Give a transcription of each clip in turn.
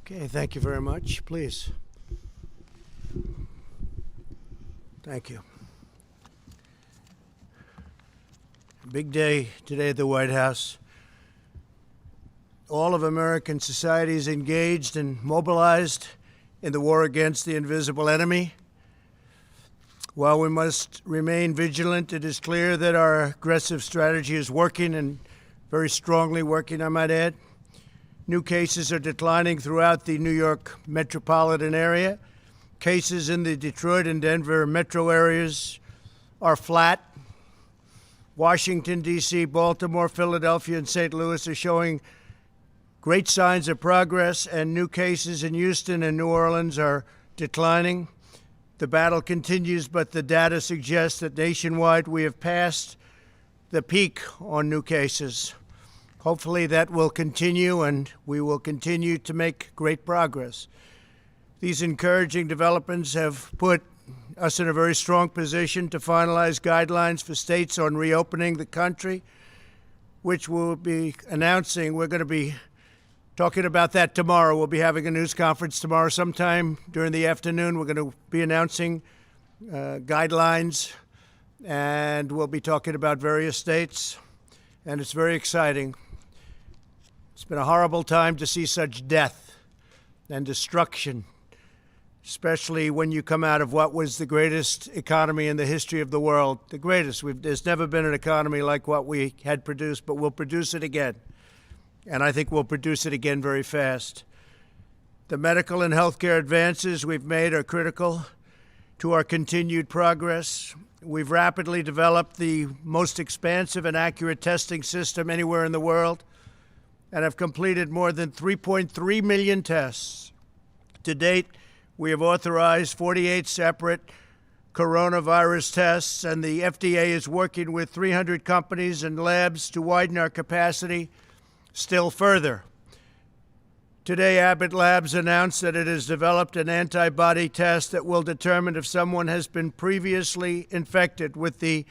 Okay, thank you very much. Please. Thank you. Big day today at the White House. All of American society is engaged and mobilized in the war against the invisible enemy. While we must remain vigilant, it is clear that our aggressive strategy is working, and very strongly working, I might add. New cases are declining throughout the New York metropolitan area. Cases in the Detroit and Denver metro areas are flat. Washington, D.C., Baltimore, Philadelphia, and St. Louis are showing great signs of progress, and new cases in Houston and New Orleans are declining. The battle continues, but the data suggests that nationwide we have passed the peak on new cases. Hopefully that will continue, and we will continue to make great progress. These encouraging developments have put us in a very strong position to finalize guidelines for states on reopening the country, which we'll be announcing. We're going to be talking about that tomorrow. We'll be having a news conference tomorrow sometime during the afternoon. We're going to be announcing guidelines, and we'll be talking about various states, and it's very exciting. It's been a horrible time to see such death and destruction, especially when you come out of what was the greatest economy in the history of the world. The greatest. There's never been an economy like what we had produced, but we'll produce it again. And I think we'll produce it again very fast. The medical and healthcare advances we've made are critical to our continued progress. We've rapidly developed the most expansive and accurate testing system anywhere in the world, and have completed more than 3.3 million tests. To date, we have authorized 48 separate coronavirus tests, and the FDA is working with 300 companies and labs to widen our capacity still further. Today, Abbott Labs announced that it has developed an antibody test that will determine if someone has been previously infected with the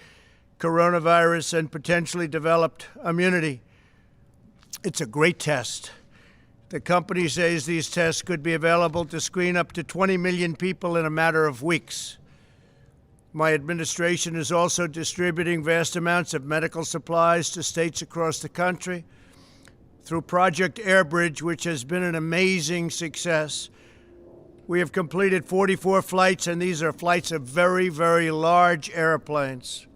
coronavirus and potentially developed immunity. It's a great test. The company says these tests could be available to screen up to 20 million people in a matter of weeks. My administration is also distributing vast amounts of medical supplies to states across the country through Project Airbridge, which has been an amazing success. We have completed 44 flights, and these are flights of very, very large airplanes,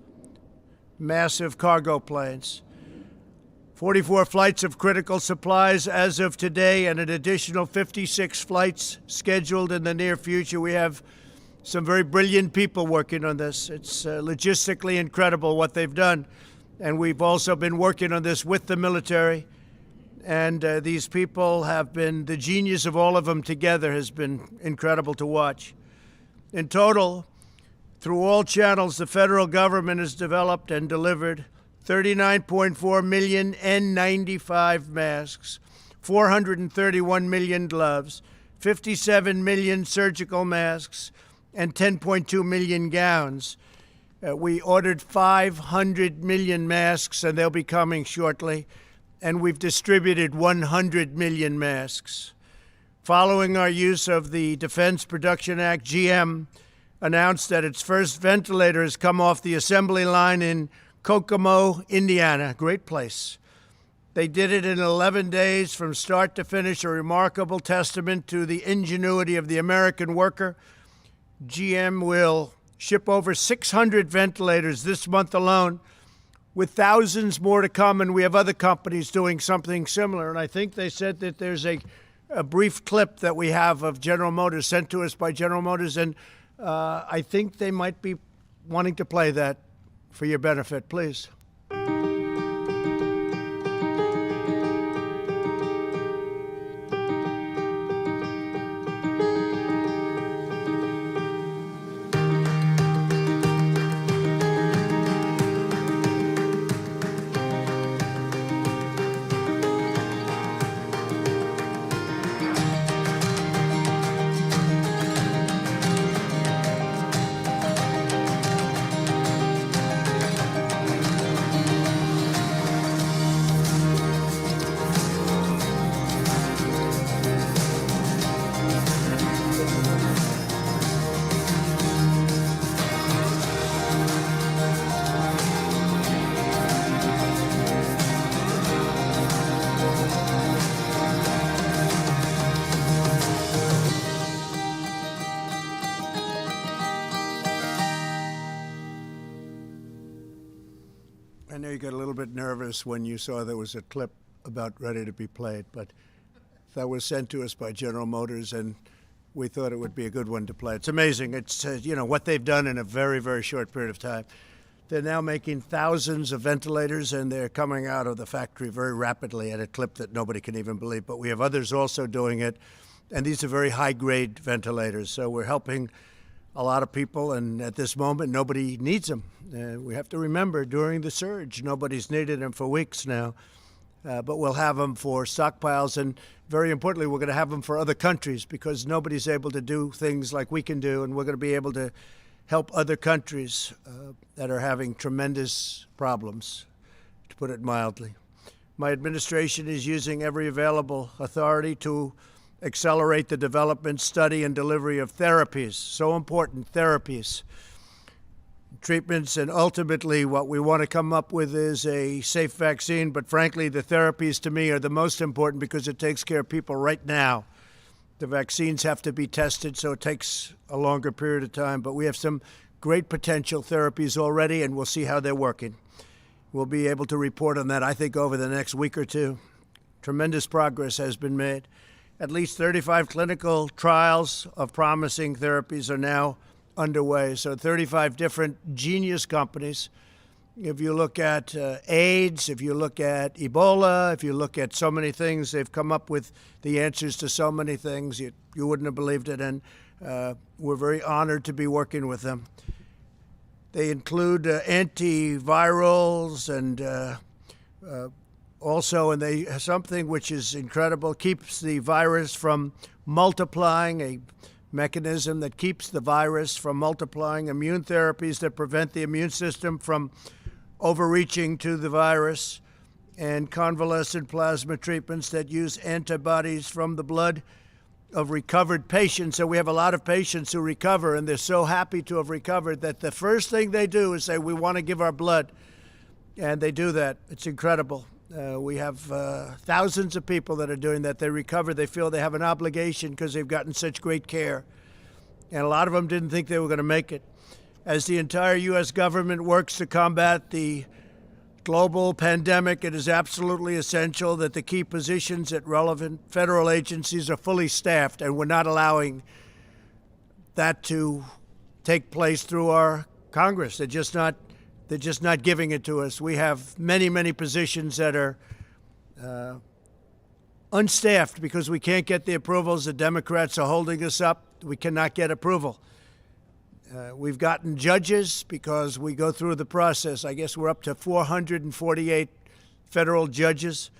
massive cargo planes. 44 flights of critical supplies as of today, and an additional 56 flights scheduled in the near future. We have some very brilliant people working on this. It's logistically incredible what they've done. And we've also been working on this with the military. And these people have been, the genius of all of them together has been incredible to watch. In total, through all channels, the federal government has developed and delivered 39.4 million N95 masks, 431 million gloves, 57 million surgical masks, and 10.2 million gowns. We ordered 500 million masks, and they'll be coming shortly, and we've distributed 100 million masks. Following our use of the Defense Production Act, GM announced that its first ventilator has come off the assembly line in Kokomo, Indiana, great place. They did it in 11 days from start to finish, a remarkable testament to the ingenuity of the American worker. GM will ship over 600 ventilators this month alone, with thousands more to come, and we have other companies doing something similar. And I think they said that there's a brief clip that we have of General Motors sent to us by General Motors, and I think they might be wanting to play that for your benefit, please. know you got a little bit nervous when you saw there was a clip about ready to be played, but that was sent to us by General Motors, and we thought it would be a good one to play. It's amazing. It's, what they've done in a very, very short period of time. They're now making thousands of ventilators, and they're coming out of the factory very rapidly at a clip that nobody can even believe. But we have others also doing it, and these are very high-grade ventilators. So we're helping a lot of people, and at this moment, nobody needs them. We have to remember, during the surge, nobody's needed them for weeks now. But we'll have them for stockpiles, and very importantly, we're going to have them for other countries because nobody's able to do things like we can do, and we're going to be able to help other countries that are having tremendous problems, to put it mildly. My administration is using every available authority to accelerate the development, study, and delivery of therapies, so important therapies, treatments, and ultimately what we want to come up with is a safe vaccine. But frankly, the therapies to me are the most important because it takes care of people right now. The vaccines have to be tested, so it takes a longer period of time. But we have some great potential therapies already, and we'll see how they're working. We'll be able to report on that, I think, over the next week or two. Tremendous progress has been made. At least 35 clinical trials of promising therapies are now underway. So 35 different genius companies. If you look at AIDS, if you look at Ebola, if you look at so many things, they've come up with the answers to so many things. You wouldn't have believed it, and we're very honored to be working with them. They include antivirals and also, and they something which is incredible, keeps the virus from multiplying, a mechanism that keeps the virus from multiplying, immune therapies that prevent the immune system from overreaching to the virus, and convalescent plasma treatments that use antibodies from the blood of recovered patients. So we have a lot of patients who recover, and they're so happy to have recovered that the first thing they do is say, we want to give our blood. And they do that. It's incredible. We have thousands of people that are doing that. They recover. They feel they have an obligation because they've gotten such great care. And a lot of them didn't think they were going to make it. As the entire U.S. government works to combat the global pandemic, it is absolutely essential that the key positions at relevant federal agencies are fully staffed, and we're not allowing that to take place through our Congress. They're just not giving it to us. We have many, many positions that are unstaffed because we can't get the approvals. The Democrats are holding us up. We cannot get approval. We've gotten judges because we go through the process. I guess we're up to 448 federal judges,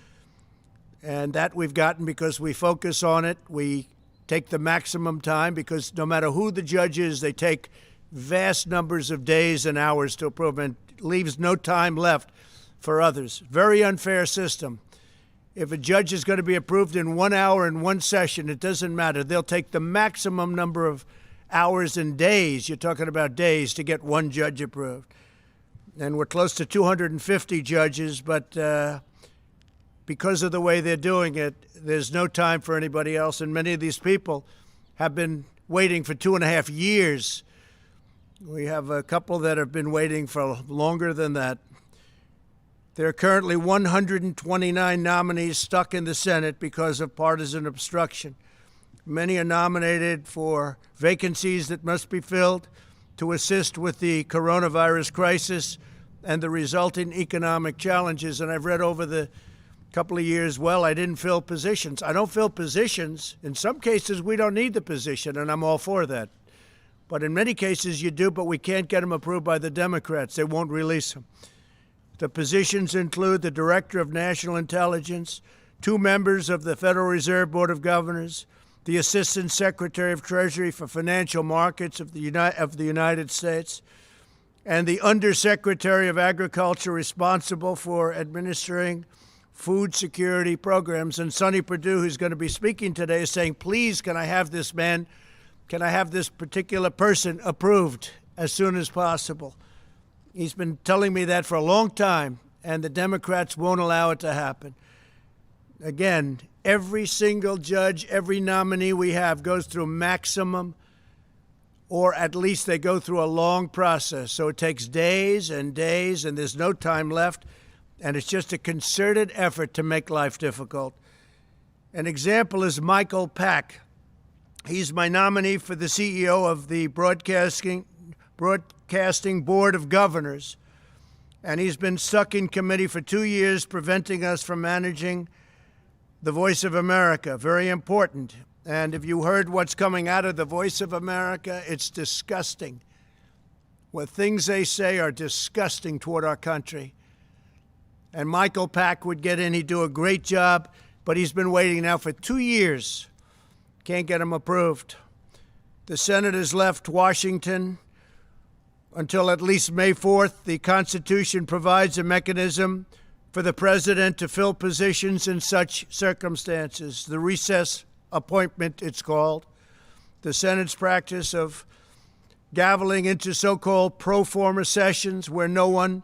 and that we've gotten because we focus on it. We take the maximum time because no matter who the judge is, they take vast numbers of days and hours to approve, and leaves no time left for others. Very unfair system. If a judge is going to be approved in 1 hour in one session, it doesn't matter. They'll take the maximum number of hours and days, you're talking about days, to get one judge approved. And we're close to 250 judges, but because of the way they're doing it, there's no time for anybody else. And many of these people have been waiting for 2.5 years. We have a couple that have been waiting for longer than that. There are currently 129 nominees stuck in the Senate because of partisan obstruction. Many are nominated for vacancies that must be filled to assist with the coronavirus crisis and the resulting economic challenges. And I've read over the couple of years, well, I didn't fill positions. I don't fill positions. In some cases, we don't need the position, and I'm all for that. But in many cases, you do, but we can't get them approved by the Democrats. They won't release them. The positions include the Director of National Intelligence, 2 members of the Federal Reserve Board of Governors, the Assistant Secretary of Treasury for Financial Markets of the United States, and the Undersecretary of Agriculture responsible for administering food security programs. And Sonny Perdue, who's going to be speaking today, is saying, please, can I have this man, can I have this particular person approved as soon as possible? He's been telling me that for a long time, and the Democrats won't allow it to happen. Again, every single judge, every nominee we have goes through maximum or at least they go through a long process. So it takes days and days, and there's no time left, and it's just a concerted effort to make life difficult. An example is Michael Pack. He's my nominee for the CEO of the Broadcasting Board of Governors, and he's been stuck in committee for 2 years, preventing us from managing the Voice of America. Very important. And if you heard what's coming out of the Voice of America, it's disgusting. What things they say are disgusting toward our country. And Michael Pack would get in. He'd do a great job, but he's been waiting now for 2 years. Can't get him approved. The Senate has left Washington until at least May 4th. The Constitution provides a mechanism for the president to fill positions in such circumstances. The recess appointment, it's called. The Senate's practice of gaveling into so-called pro forma sessions where no one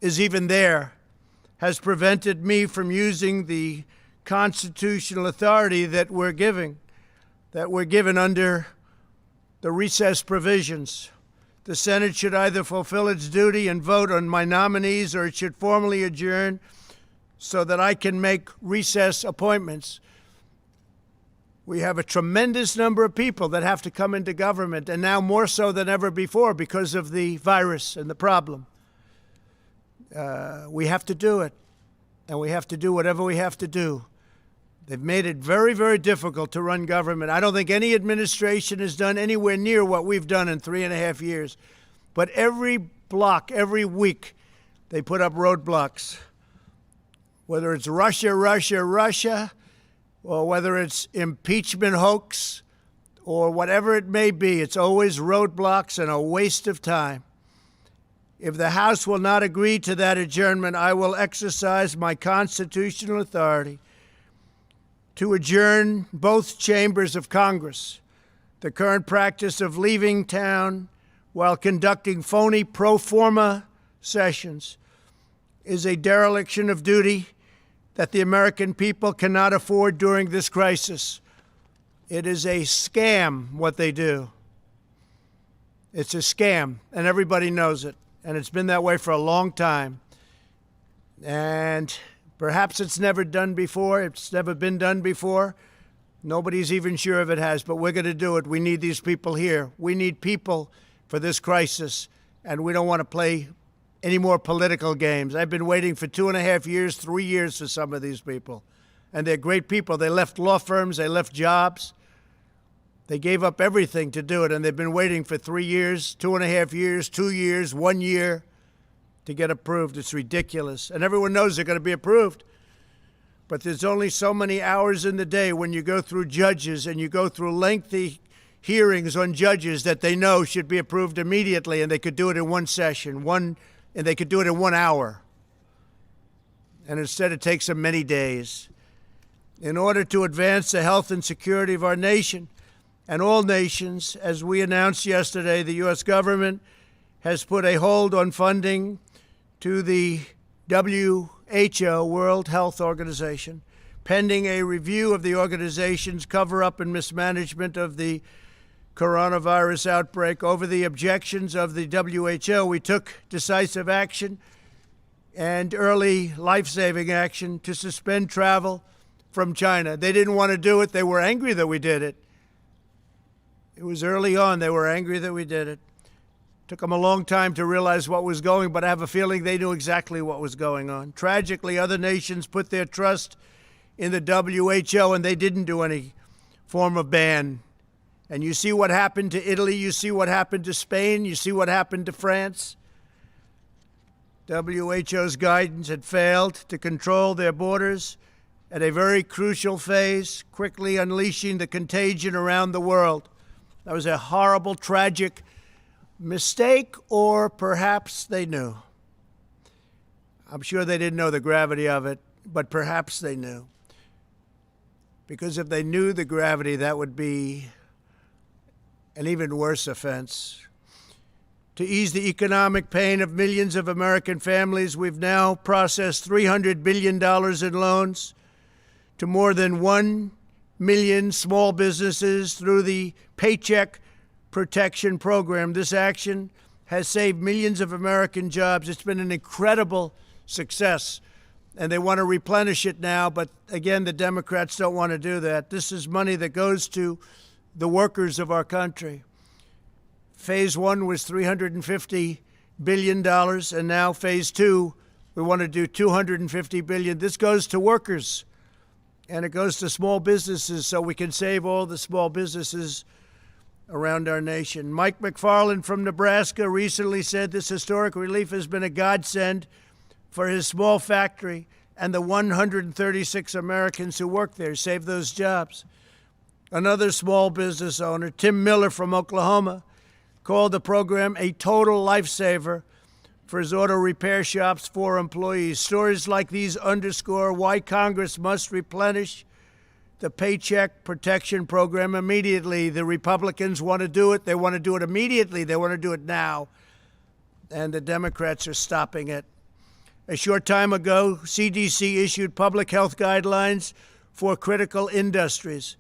is even there has prevented me from using the constitutional authority that we're given under the recess provisions. The Senate should either fulfill its duty and vote on my nominees, or it should formally adjourn so that I can make recess appointments. We have a tremendous number of people that have to come into government, and now more so than ever before because of the virus and the problem. We have to do it, and we have to do whatever we have to do. They've made it very, very difficult to run government. I don't think any administration has done anywhere near what we've done in 3.5 years. But every block, every week, they put up roadblocks. Whether it's Russia, or whether it's impeachment hoax, or whatever it may be, it's always roadblocks and a waste of time. If the House will not agree to that adjournment, I will exercise my constitutional authority to adjourn both chambers of Congress. The current practice of leaving town while conducting phony pro forma sessions is a dereliction of duty that the American people cannot afford during this crisis. It is a scam, what they do. It's a scam, and everybody knows it, and it's been that way for a long time. And perhaps it's never done before. It's never been done before. Nobody's even sure if it has, but we're going to do it. We need these people here. We need people for this crisis, and we don't want to play any more political games. I've been waiting for 2.5 years, 3 years for some of these people, and they're great people. They left law firms. They left jobs. They gave up everything to do it, and they've been waiting for 3 years, 2.5 years, 2 years, 1 year to get approved. It's ridiculous. And everyone knows they're going to be approved. But there's only so many hours in the day when you go through judges and you go through lengthy hearings on judges that they know should be approved immediately, and they could do it in one session, and they could do it in 1 hour. And instead it takes them many days. In order to advance the health and security of our nation and all nations, as we announced yesterday, the U.S. government has put a hold on funding to the WHO, World Health Organization, pending a review of the organization's cover-up and mismanagement of the coronavirus outbreak. Over the objections of the WHO, we took decisive action and early life-saving action to suspend travel from China. They didn't want to do it. They were angry that we did it. It was early on. They were angry that we did it. Took them a long time to realize what was going, but I have a feeling they knew exactly what was going on. Tragically, other nations put their trust in the WHO, and they didn't do any form of ban. And you see what happened to Italy. You see what happened to Spain. You see what happened to France. WHO's guidance had failed to control their borders at a very crucial phase, quickly unleashing the contagion around the world. That was a horrible, tragic mistake, or perhaps they knew. I'm sure they didn't know the gravity of it, but perhaps they knew. Because if they knew the gravity, that would be an even worse offense. To ease the economic pain of millions of American families, we've now processed $300 billion in loans to more than 1 million small businesses through the Paycheck Protection Program. This action has saved millions of American jobs. It's been an incredible success, and they want to replenish it now. But again, the Democrats don't want to do that. This is money that goes to the workers of our country. Phase one was $350 billion, and now phase two, we want to do $250 billion. This goes to workers, and it goes to small businesses, so we can save all the small businesses around our nation. Mike McFarland from Nebraska recently said this historic relief has been a godsend for his small factory and the 136 Americans who work there. Save those jobs. Another small business owner, Tim Miller from Oklahoma, called the program a total lifesaver for his auto repair shop's 4 employees. Stories like these underscore why Congress must replenish the Paycheck Protection Program immediately. The Republicans want to do it. They want to do it immediately. They want to do it now. And the Democrats are stopping it. A short time ago, CDC issued public health guidelines for critical industries.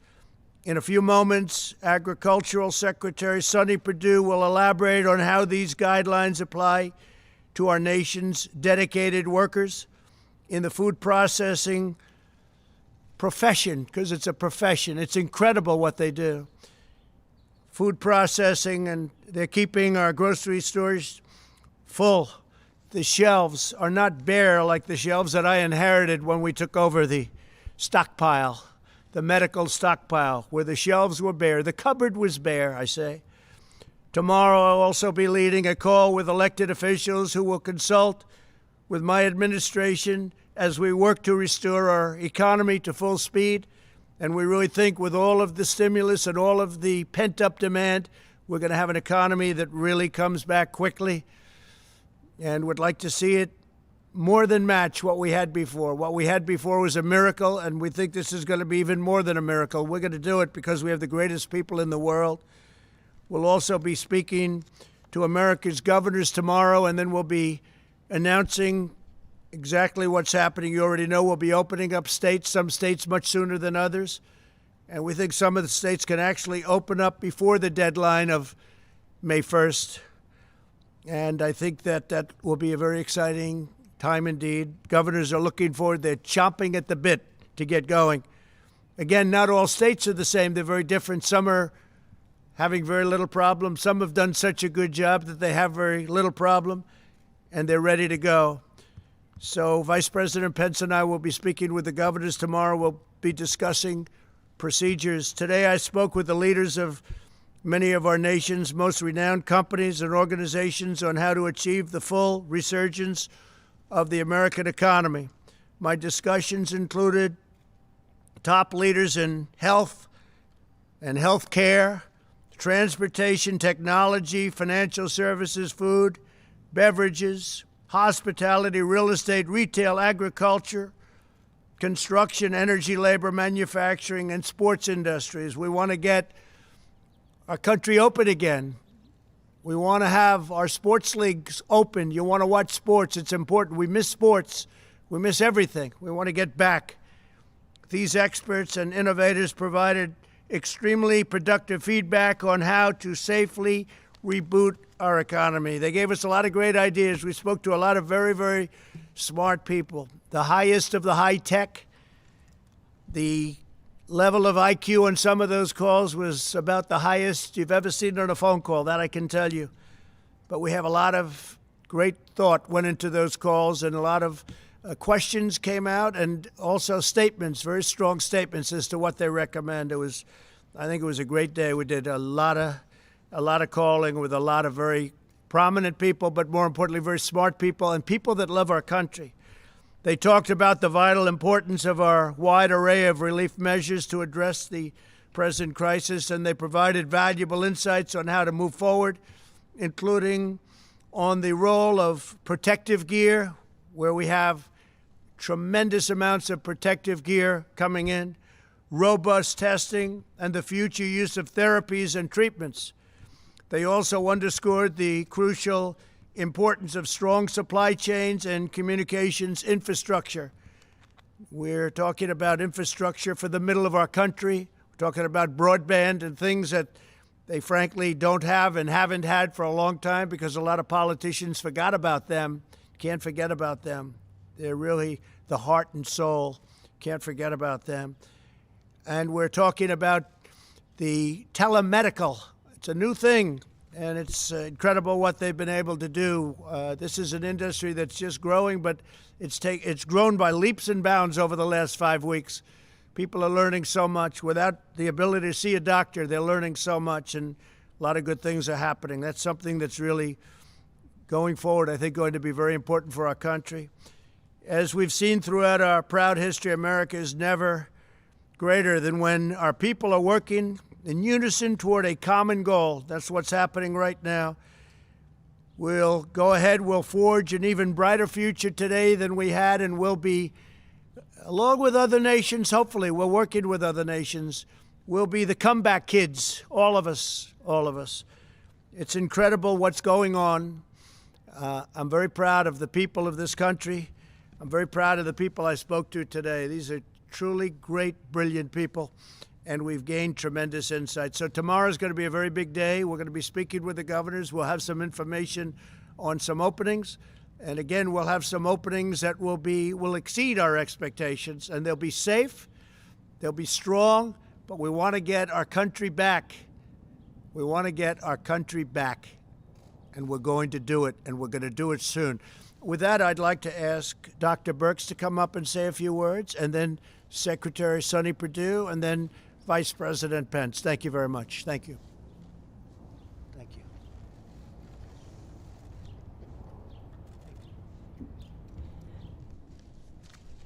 In a few moments, Agricultural Secretary Sonny Perdue will elaborate on how these guidelines apply to our nation's dedicated workers in the food processing profession, because it's a profession. It's incredible what they do. Food processing, and they're keeping our grocery stores full. The shelves are not bare like the shelves that I inherited when we took over the stockpile, the medical stockpile, where the shelves were bare. The cupboard was bare, I say. Tomorrow I'll also be leading a call with elected officials who will consult with my administration as we work to restore our economy to full speed. And we really think with all of the stimulus and all of the pent-up demand, we're going to have an economy that really comes back quickly, and would like to see it more than match what we had before. What we had before was a miracle, and we think this is going to be even more than a miracle. We're going to do it because we have the greatest people in the world. We'll also be speaking to America's governors tomorrow, and then we'll be announcing exactly what's happening. You already know we'll be opening up states, some states much sooner than others. And we think some of the states can actually open up before the deadline of May 1st. And I think that that will be a very exciting time indeed. Governors are looking forward. They're chomping at the bit to get going. Again, not all states are the same. They're very different. Some are having very little problem. Some have done such a good job that they have very little problem, and they're ready to go. So Vice President Pence and I will be speaking with the governors tomorrow. We'll be discussing procedures. Today I spoke with the leaders of many of our nation's most renowned companies and organizations on how to achieve the full resurgence of the American economy. My discussions included top leaders in health and health care, transportation, technology, financial services, food, beverages, hospitality, real estate, retail, agriculture, construction, energy, labor, manufacturing, and sports industries. We want to get our country open again. We want to have our sports leagues open. You want to watch sports. It's important. We miss sports. We miss everything. We want to get back. These experts and innovators provided extremely productive feedback on how to safely reboot our economy. They gave us a lot of great ideas. We spoke to a lot of very, very smart people. The highest of the high tech. The level of IQ on some of those calls was about the highest you've ever seen on a phone call, that I can tell you. But we have a lot of great thought went into those calls, and a lot of questions came out, and also statements, very strong statements as to what they recommend. I think it was a great day. We did a lot of calling with a lot of very prominent people, but more importantly, very smart people and people that love our country. They talked about the vital importance of our wide array of relief measures to address the present crisis, and they provided valuable insights on how to move forward, including on the role of protective gear, where we have tremendous amounts of protective gear coming in, robust testing, and the future use of therapies and treatments. They also underscored the crucial importance of strong supply chains and communications infrastructure. We're talking about infrastructure for the middle of our country. We're talking about broadband and things that they frankly don't have and haven't had for a long time because a lot of politicians forgot about them. Can't forget about them. They're really the heart and soul. Can't forget about them. And we're talking about the telemedical. It's a new thing, and it's incredible what they've been able to do. This is an industry that's just growing, but it's grown by leaps and bounds over the last 5 weeks. People are learning so much. Without the ability to see a doctor, they're learning so much, and a lot of good things are happening. That's something that's really, going forward, I think, going to be very important for our country. As we've seen throughout our proud history, America is never greater than when our people are working in unison toward a common goal. That's what's happening right now. We'll go ahead, we'll forge an even brighter future today than we had, and we'll be, along with other nations, hopefully, we're working with other nations, we'll be the comeback kids, all of us, all of us. It's incredible what's going on. I'm very proud of the people of this country. I'm very proud of the people I spoke to today. These are truly great, brilliant people, and we've gained tremendous insight. So tomorrow's going to be a very big day. We're going to be speaking with the governors. We'll have some information on some openings. And again, we'll have some openings that will exceed our expectations, and they'll be safe, they'll be strong, but we want to get our country back. We want to get our country back, and we're going to do it, and we're going to do it soon. With that, I'd like to ask Dr. Birx to come up and say a few words, and then Secretary Sonny Perdue, and then Vice President Pence. Thank you very much. Thank you. Thank you.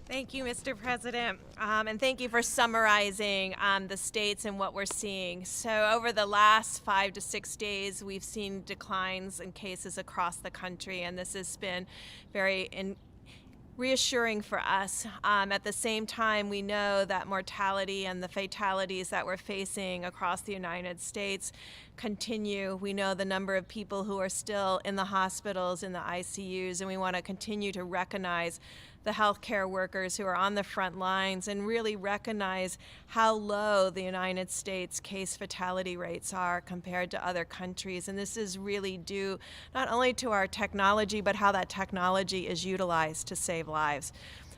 Thank you, Mr. President, and thank you for summarizing the states and what we're seeing. So over the last 5 to 6 days, we've seen declines in cases across the country, and this has been very reassuring for us. At the same time, we know that mortality and the fatalities that we're facing across the United States continue. We know the number of people who are still in the hospitals, in the ICUs, and we want to continue to recognize the healthcare workers who are on the front lines and really recognize how low the United States case fatality rates are compared to other countries. And this is really due not only to our technology, but how that technology is utilized to save lives.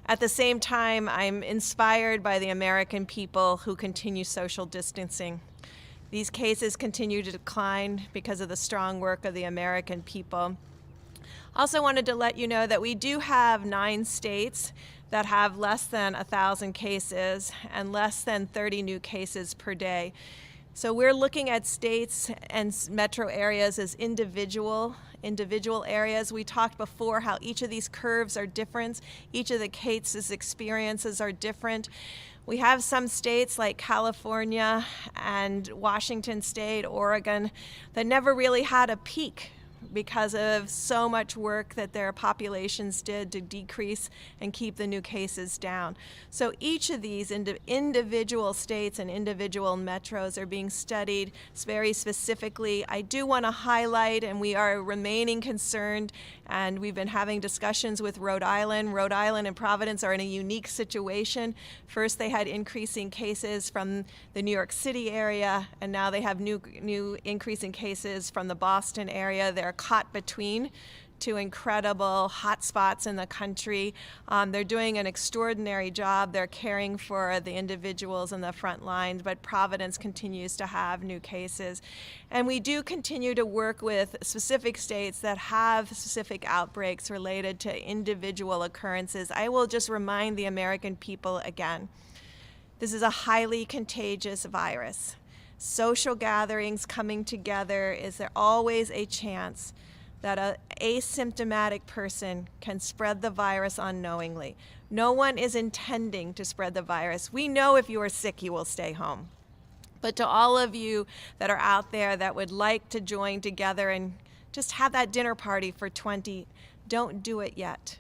At the same time, I'm inspired by the American people who continue social distancing. These cases continue to decline because of the strong work of the American people. Also wanted to let you know that we do have 9 states that have less than 1,000 cases and less than 30 new cases per day. So we're looking at states and metro areas as individual areas. We talked before how each of these curves are different. Each of the cases' experiences are different. We have some states like California and Washington State, Oregon, that never really had a peak because of so much work that their populations did to decrease and keep the new cases down. So each of these individual states and individual metros are being studied very specifically. I do want to highlight, and we are remaining concerned, and we've been having discussions with Rhode Island. Rhode Island and Providence are in a unique situation. First, they had increasing cases from the New York City area, and now they have new increasing cases from the Boston area. They're caught between 2 incredible hotspots in the country. They're doing an extraordinary job. They're caring for the individuals in the front lines, but Providence continues to have new cases. And we do continue to work with specific states that have specific outbreaks related to individual occurrences. I will just remind the American people again, this is a highly contagious virus. Social gatherings, coming together, is there always a chance that an asymptomatic person can spread the virus unknowingly. No one is intending to spread the virus. We know if you are sick, you will stay home. But to all of you that are out there that would like to join together and just have that dinner party for 20, don't do it yet.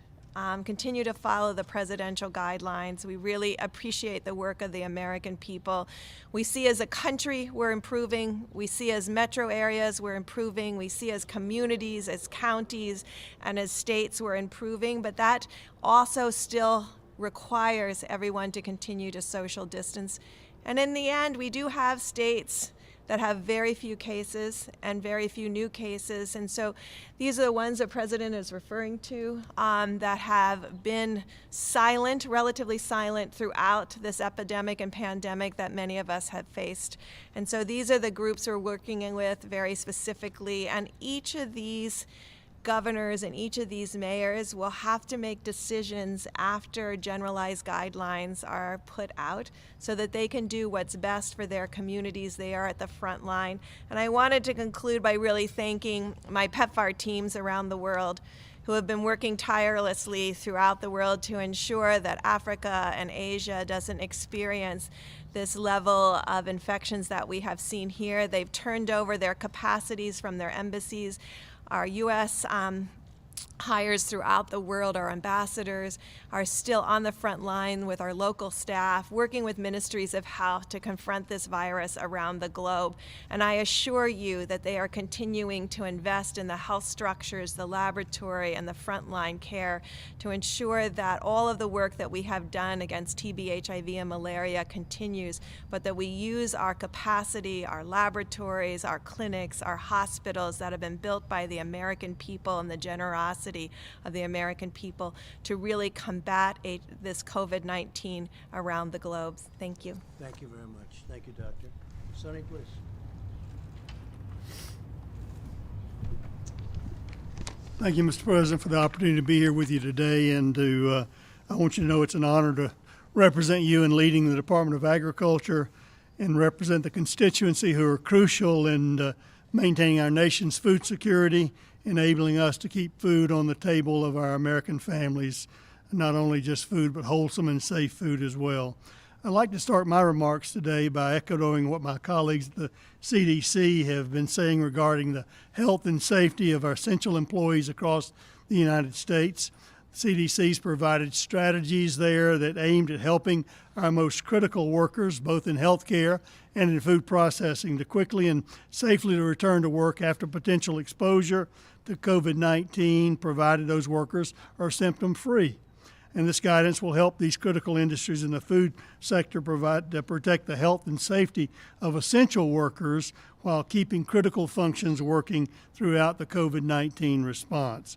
Continue to follow the presidential guidelines. We really appreciate the work of the American people. We see as a country we're improving. We see as metro areas we're improving. We see as communities, as counties, and as states we're improving. But that also still requires everyone to continue to social distance. And in the end, we do have states that have very few cases and very few new cases. And so these are the ones the President is referring to that have been silent, relatively silent throughout this epidemic and pandemic that many of us have faced. And so these are the groups we're working with very specifically, and each of these governors and each of these mayors will have to make decisions after generalized guidelines are put out so that they can do what's best for their communities. They are at the front line. And I wanted to conclude by really thanking my PEPFAR teams around the world who have been working tirelessly throughout the world to ensure that Africa and Asia doesn't experience this level of infections that we have seen here. They've turned over their capacities from their embassies. Our U.S. hires throughout the world, our ambassadors, are still on the front line with our local staff, working with ministries of health to confront this virus around the globe. And I assure you that they are continuing to invest in the health structures, the laboratory, and the frontline care to ensure that all of the work that we have done against TB, HIV, and malaria continues, but that we use our capacity, our laboratories, our clinics, our hospitals that have been built by the American people and the generosity of the American people to really combat this COVID-19 around the globe. Thank you. Thank you very much. Thank you, Doctor. Sonny, please. Thank you, Mr. President, for the opportunity to be here with you today. And I want you to know it's an honor to represent you in leading the Department of Agriculture and represent the constituency who are crucial in maintaining our nation's food security, enabling us to keep food on the table of our American families, not only just food, but wholesome and safe food as well. I'd like to start my remarks today by echoing what my colleagues at the CDC have been saying regarding the health and safety of our essential employees across the United States. CDC's provided strategies there that aimed at helping our most critical workers, both in healthcare and in food processing, to quickly and safely to return to work after potential exposure to COVID-19, provided those workers are symptom-free. And this guidance will help these critical industries in the food sector protect the health and safety of essential workers while keeping critical functions working throughout the COVID-19 response.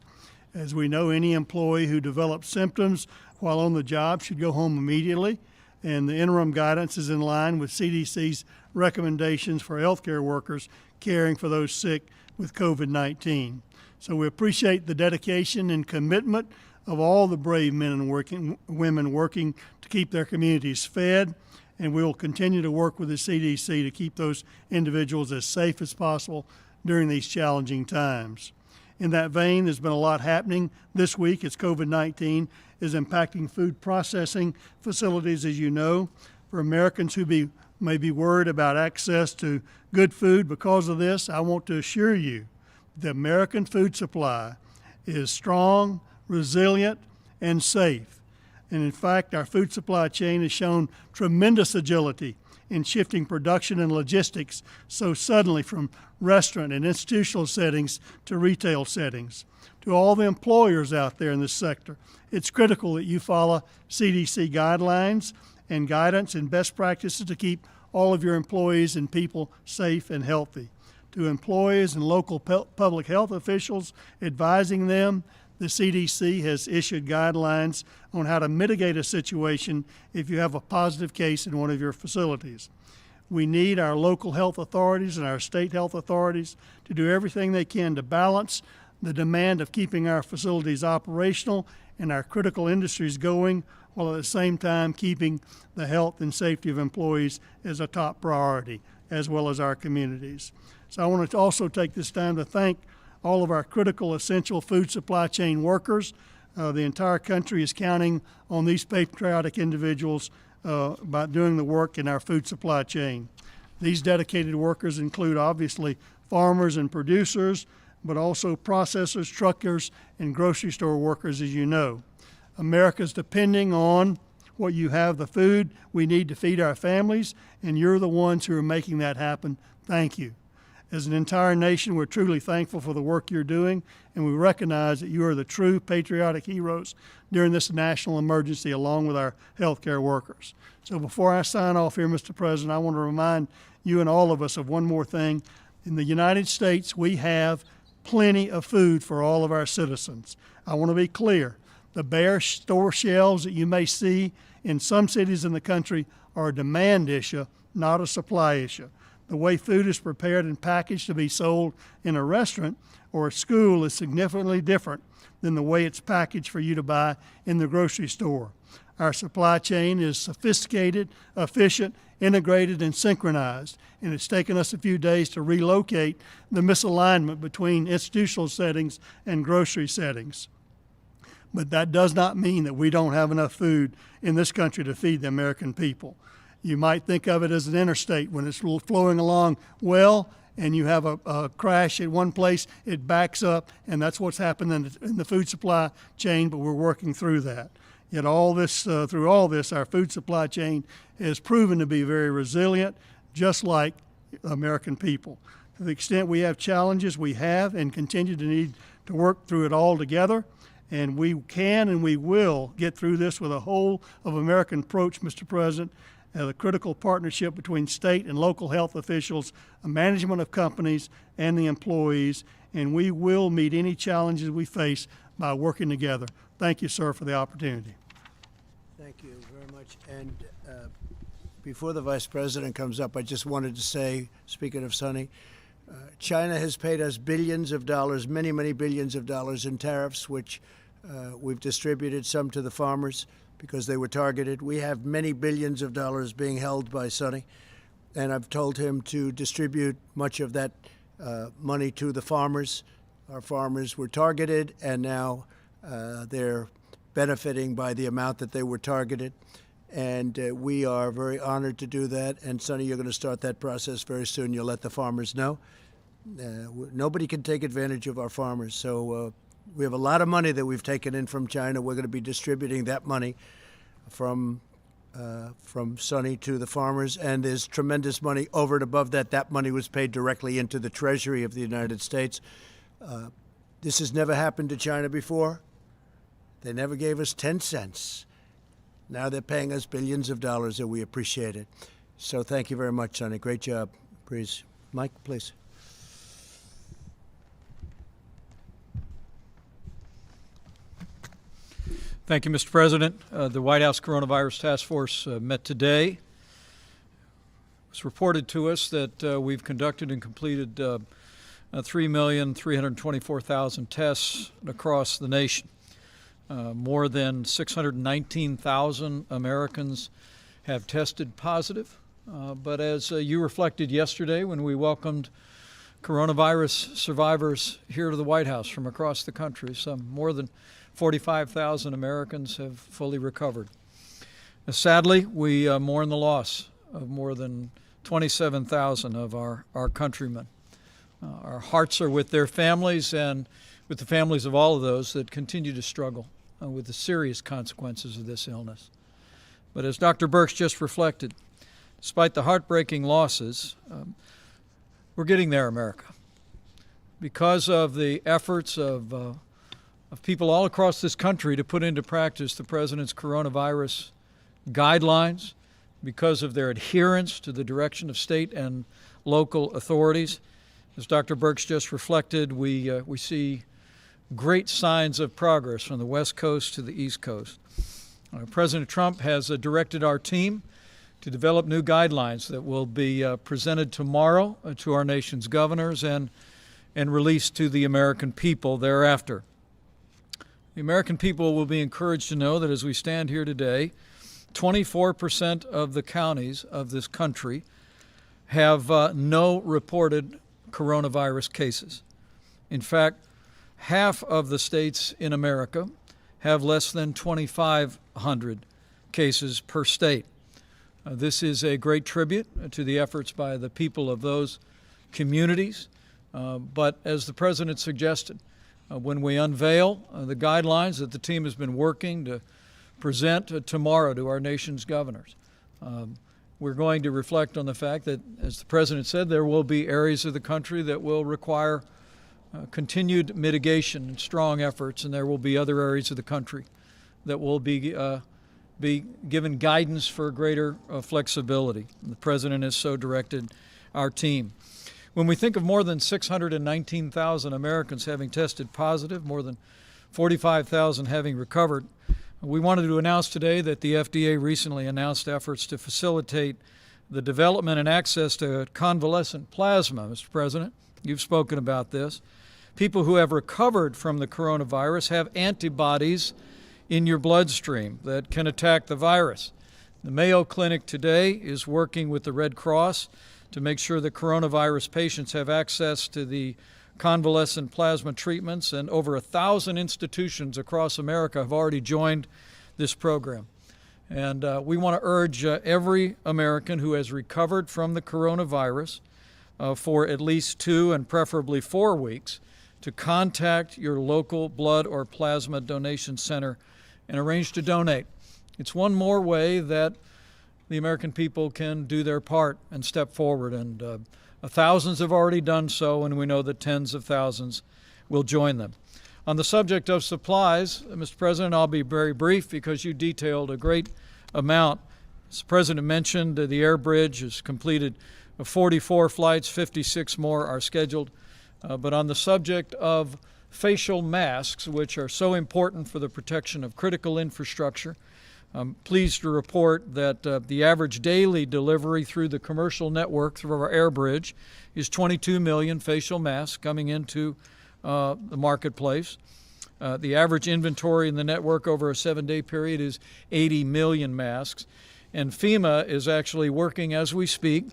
As we know, any employee who develops symptoms while on the job should go home immediately, and the interim guidance is in line with CDC's recommendations for healthcare workers caring for those sick with COVID-19. So we appreciate the dedication and commitment of all the brave men and women working to keep their communities fed, and we will continue to work with the CDC to keep those individuals as safe as possible during these challenging times. In that vein, there's been a lot happening this week as COVID-19 is impacting food processing facilities, as you know. For Americans who may be worried about access to good food because of this, I want to assure you the American food supply is strong, resilient, and safe. And in fact, our food supply chain has shown tremendous agility in shifting production and logistics so suddenly from restaurant and institutional settings to retail settings. To all the employers out there in this sector, it's critical that you follow CDC guidelines and guidance and best practices to keep all of your employees and people safe and healthy. To employees and local public health officials advising them, the CDC has issued guidelines on how to mitigate a situation if you have a positive case in one of your facilities. We need our local health authorities and our state health authorities to do everything they can to balance the demand of keeping our facilities operational and our critical industries going, while at the same time keeping the health and safety of employees as a top priority, as well as our communities. So I want to also take this time to thank all of our critical essential food supply chain workers. The entire country is counting on these patriotic individuals by doing the work in our food supply chain. These dedicated workers include obviously farmers and producers, but also processors, truckers, and grocery store workers, as you know. America's depending on what you have, the food we need to feed our families, and you're the ones who are making that happen. Thank you. As an entire nation, we're truly thankful for the work you're doing, and we recognize that you are the true patriotic heroes during this national emergency, along with our healthcare workers. So before I sign off here, Mr. President, I want to remind you and all of us of one more thing. In the United States, we have plenty of food for all of our citizens. I want to be clear. The bare store shelves that you may see in some cities in the country are a demand issue, not a supply issue. The way food is prepared and packaged to be sold in a restaurant or a school is significantly different than the way it's packaged for you to buy in the grocery store. Our supply chain is sophisticated, efficient, integrated, and synchronized, and it's taken us a few days to relocate the misalignment between institutional settings and grocery settings. But that does not mean that we don't have enough food in this country to feed the American people. You might think of it as an interstate when it's flowing along well, and you have a crash at one place, it backs up, and that's what's happened in the food supply chain, but we're working through that. Yet through all this, our food supply chain has proven to be very resilient, just like American people. To the extent we have challenges, we have and continue to need to work through it all together, and we can and we will get through this with a whole of American approach, Mr. President, as a critical partnership between state and local health officials, management of companies, and the employees, and we will meet any challenges we face by working together. Thank you, sir, for the opportunity. Thank you very much. And before the Vice President comes up, I just wanted to say, speaking of Sonny, China has paid us billions of dollars, many, many billions of dollars in tariffs, which we've distributed some to the farmers because they were targeted. We have many billions of dollars being held by Sonny, and I've told him to distribute much of that money to the farmers. Our farmers were targeted, and now they're benefiting by the amount that they were targeted. And we are very honored to do that. And Sonny, you're going to start that process very soon. You'll let the farmers know. Nobody can take advantage of our farmers. So we have a lot of money that we've taken in from China. We're going to be distributing that money from Sonny to the farmers. And there's tremendous money over and above that. That money was paid directly into the Treasury of the United States. This has never happened to China before. They never gave us 10 cents. Now they're paying us billions of dollars, and we appreciate it. So thank you very much, Sonny. Great job. Please. Mike, please. Thank you, Mr. President. The White House Coronavirus Task Force met today. It was reported to us that we've conducted and completed 3,324,000 tests across the nation. More than 619,000 Americans have tested positive. But as you reflected yesterday when we welcomed coronavirus survivors here to the White House from across the country, some more than 45,000 Americans have fully recovered. Sadly, we mourn the loss of more than 27,000 of our countrymen. Our hearts are with their families and with the families of all of those that continue to struggle with the serious consequences of this illness. But as Dr. Birx just reflected, despite the heartbreaking losses, we're getting there, America. Because of the efforts of people all across this country to put into practice the President's coronavirus guidelines, because of their adherence to the direction of state and local authorities, as Dr. Birx just reflected, we see great signs of progress from the West Coast to the East Coast. President Trump has directed our team to develop new guidelines that will be presented tomorrow to our nation's governors and released to the American people thereafter. The American people will be encouraged to know that as we stand here today, 24% of the counties of this country have no reported coronavirus cases. In fact, half of the states in America have less than 2,500 cases per state. This is a great tribute to the efforts by the people of those communities. But as the President suggested, when we unveil the guidelines that the team has been working to present tomorrow to our nation's governors, we're going to reflect on the fact that, as the President said, there will be areas of the country that will require continued mitigation and strong efforts, and there will be other areas of the country that will be given guidance for greater flexibility. And the President has so directed our team. When we think of more than 619,000 Americans having tested positive, more than 45,000 having recovered, we wanted to announce today that the FDA recently announced efforts to facilitate the development and access to convalescent plasma. Mr. President, you've spoken about this. People who have recovered from the coronavirus have antibodies in your bloodstream that can attack the virus. The Mayo Clinic today is working with the Red Cross to make sure that coronavirus patients have access to the convalescent plasma treatments, and over 1,000 institutions across America have already joined this program. And we want to urge every American who has recovered from the coronavirus for at least 2 and preferably 4 weeks to contact your local blood or plasma donation center and arrange to donate. It's one more way that the American people can do their part and step forward. And thousands have already done so, and we know that tens of thousands will join them. On the subject of supplies, Mr. President, I'll be very brief because you detailed a great amount. As the President mentioned, the air bridge has completed 44 flights, 56 more are scheduled. But on the subject of facial masks, which are so important for the protection of critical infrastructure, I'm pleased to report that the average daily delivery through the commercial network through our air bridge is 22 million facial masks coming into the marketplace. The average inventory in the network over a 7-day period is 80 million masks. And FEMA is actually working as we speak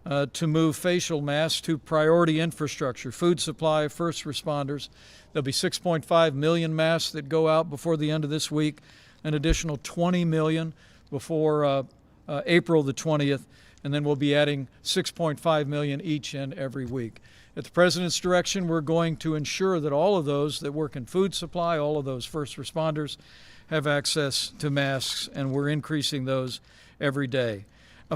to move facial masks to priority infrastructure, food supply, first responders. There'll be 6.5 million masks that go out before the end of this week, an additional 20 million before April the 20th, and then we'll be adding 6.5 million each and every week. At the President's direction, we're going to ensure that all of those that work in food supply, all of those first responders, have access to masks, and we're increasing those every day.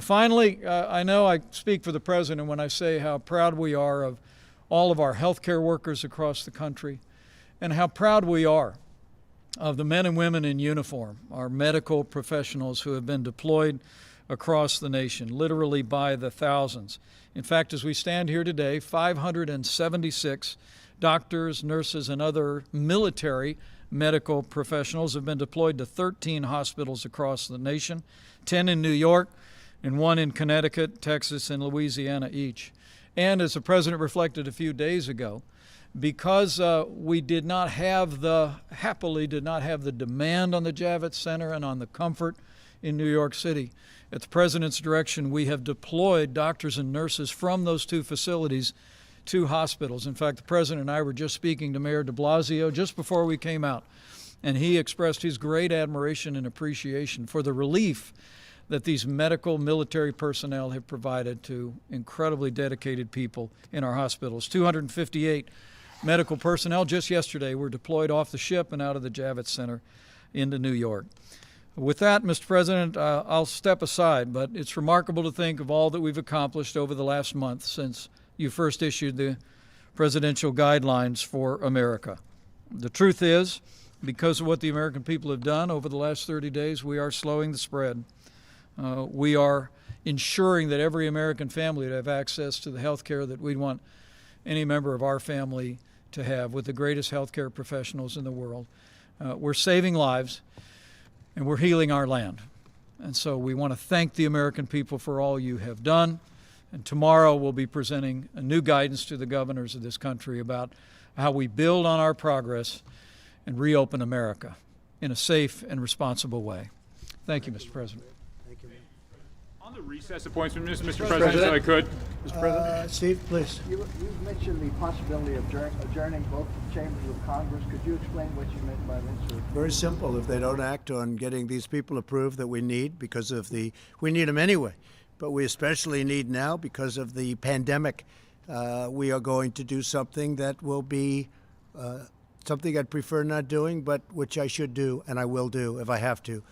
Finally, I know I speak for the President when I say how proud we are of all of our healthcare workers across the country, and how proud we are of the men and women in uniform, our medical professionals who have been deployed across the nation, literally by the thousands. In fact, as we stand here today, 576 doctors, nurses, and other military medical professionals have been deployed to 13 hospitals across the nation, 10 in New York, and 1 in Connecticut, Texas, and Louisiana each. And as the President reflected a few days ago, because we happily did not have the demand on the Javits Center and on the Comfort in New York City, at the President's direction, we have deployed doctors and nurses from those 2 facilities to hospitals. In fact, the President and I were just speaking to Mayor de Blasio just before we came out, and he expressed his great admiration and appreciation for the relief that these medical military personnel have provided to incredibly dedicated people in our hospitals. 258 medical personnel just yesterday were deployed off the ship and out of the Javits Center into New York. With that, Mr. President, I'll step aside, but it's remarkable to think of all that we've accomplished over the last month since you first issued the presidential guidelines for America. The truth is, because of what the American people have done over the last 30 days, we are slowing the spread. We are ensuring that every American family would have access to the health care that we'd want any member of our family to have, with the greatest health care professionals in the world. We're saving lives, and we're healing our land. And so we want to thank the American people for all you have done. And tomorrow we'll be presenting a new guidance to the governors of this country about how we build on our progress and reopen America in a safe and responsible way. Thank you, Mr. President. Thank you. On the recess appointment, Mr. President, if I could. Mr. President? Steve, please. You've mentioned the possibility of adjourning both chambers of Congress. Could you explain what you meant by this? Very simple. If they don't act on getting these people approved that we need, we need them anyway, but we especially need now because of the pandemic, we are going to do something that will be something I'd prefer not doing, but which I should do, and I will do if I have to.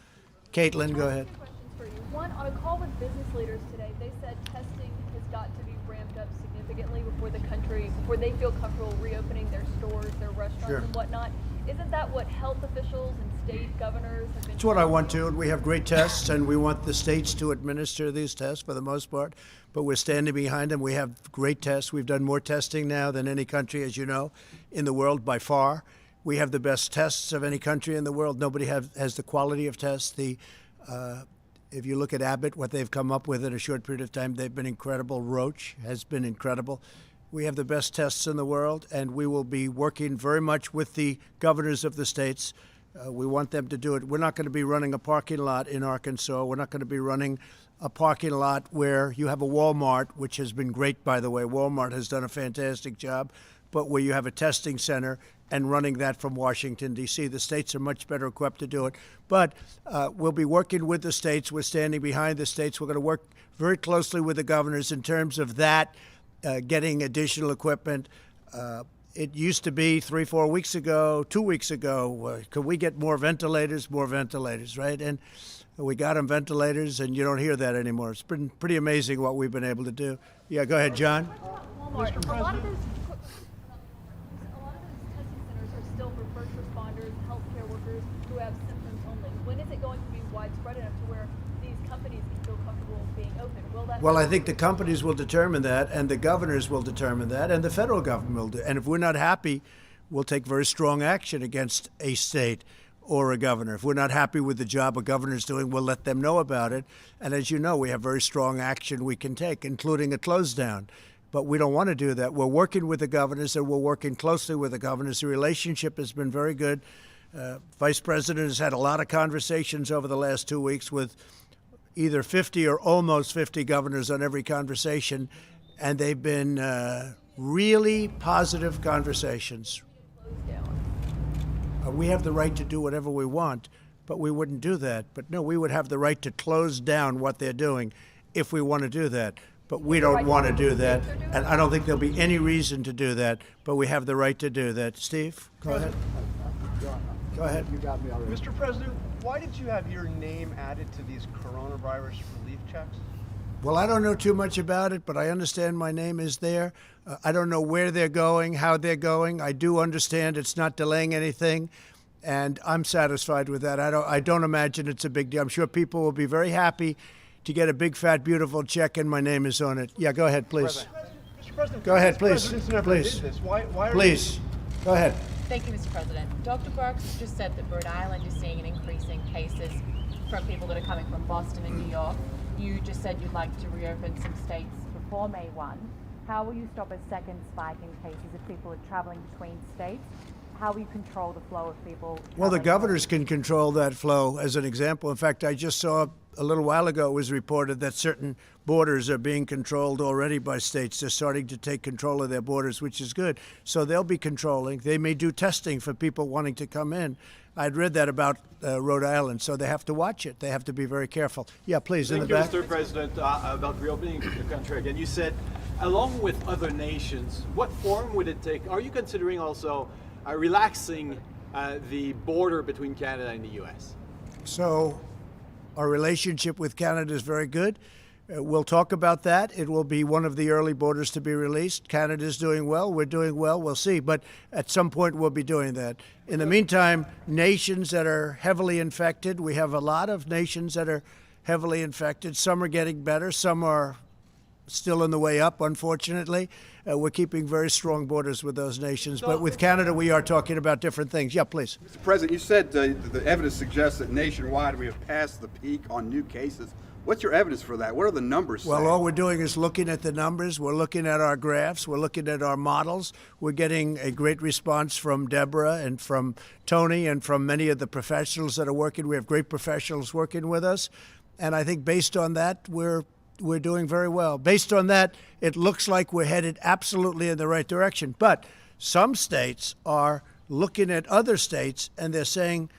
Caitlin, go ahead. Questions for you. One, on a call with business leaders today, they said testing has got to be ramped up significantly before they feel comfortable reopening their stores, their restaurants, Sure. and whatnot. Isn't that what health officials and state governors have been? It's what I want to, and we have great tests, and we want the states to administer these tests for the most part, but we're standing behind them. We have great tests. We've done more testing now than any country, as you know, in the world by far. We have the best tests of any country in the world. Nobody has the quality of tests. If you look at Abbott, what they've come up with in a short period of time, they've been incredible. Roche has been incredible. We have the best tests in the world, and we will be working very much with the governors of the states. We want them to do it. We're not going to be running a parking lot in Arkansas. We're not going to be running a parking lot where you have a Walmart, which has been great, by the way. Walmart has done a fantastic job, but where you have a testing center and running that from Washington, D.C. The states are much better equipped to do it. But we'll be working with the states. We're standing behind the states. We're going to work very closely with the governors in terms of that. Getting additional equipment. It used to be 3-4 weeks ago, 2 weeks ago, could we get more ventilators, right? And we got them ventilators, and you don't hear that anymore. It's been pretty amazing what we've been able to do. Yeah, go ahead, John. Walmart. A lot of those testing centers are still for first responders, healthcare workers who have symptoms only. When is it going to be widespread enough to where these companies can feel comfortable being open? Will that? Well, I think the companies will determine that, and the governors will determine that, and the federal government will do. And if we're not happy, we'll take very strong action against a state or a governor. If we're not happy with the job a governor's doing, we'll let them know about it. And as you know, we have very strong action we can take, including a close down. But we don't want to do that. We're working with the governors, and we're working closely with the governors. The relationship has been very good. Vice President has had a lot of conversations over the last 2 weeks with either 50 or almost 50 governors on every conversation, and they've been really positive conversations. We have the right to do whatever we want, but we wouldn't do that. But no, we would have the right to close down what they're doing if we want to do that. But we don't want to do that, and I don't think there'll be any reason to do that, but we have the right to do that. Steve, go ahead. Go ahead. You got me already. Mr. President, why did you have your name added to these coronavirus relief checks? Well, I don't know too much about it, but I understand my name is there. I don't know where they're going, how they're going. I do understand it's not delaying anything, and I'm satisfied with that. I don't imagine it's a big deal. I'm sure people will be very happy to get a big, fat, beautiful check, and my name is on it. Yeah, go ahead, please. Mr. President, Go ahead, please. presidents never Please. did this. Why are Please, go ahead. Thank you, Mr. President. Dr. Birx just said that Rhode Island is seeing an increase in cases from people that are coming from Boston and New York. You just said you'd like to reopen some states before May 1. How will you stop a second spike in cases if people are traveling between states? How will you control the flow of people? Well, the traveling? governors can control that flow, as an example. In fact, I just saw a little while ago it was reported that certain borders are being controlled already by states. They're starting to take control of their borders, which is good. So they'll be controlling. They may do testing for people wanting to come in. I'd read that about Rhode Island, so they have to watch it. They have to be very careful. Yeah, please, in the back. Thank you, Mr. President. About reopening the country again, you said, along with other nations, what form would it take? Are you considering also relaxing the border between Canada and the U.S.? So our relationship with Canada is very good. We'll talk about that. It will be one of the early borders to be released. Canada's doing well. We're doing well. We'll see. But at some point, we'll be doing that. In the meantime, nations that are heavily infected, we have a lot of nations that are heavily infected. Some are getting better. Some are still on the way up, unfortunately. We're keeping very strong borders with those nations. But with Canada, we are talking about different things. Yeah, please. Mr. President, you said the evidence suggests that nationwide we have passed the peak on new cases. What's your evidence for that? What are the numbers Well, saying? all we're doing is looking at the numbers. We're looking at our graphs. We're looking at our models. We're getting a great response from Deborah and from Tony and from many of the professionals that are working. We have great professionals working with us. And I think based on that, we're doing very well. Based on that, it looks like we're headed absolutely in the right direction. But some states are looking at other states and they're saying,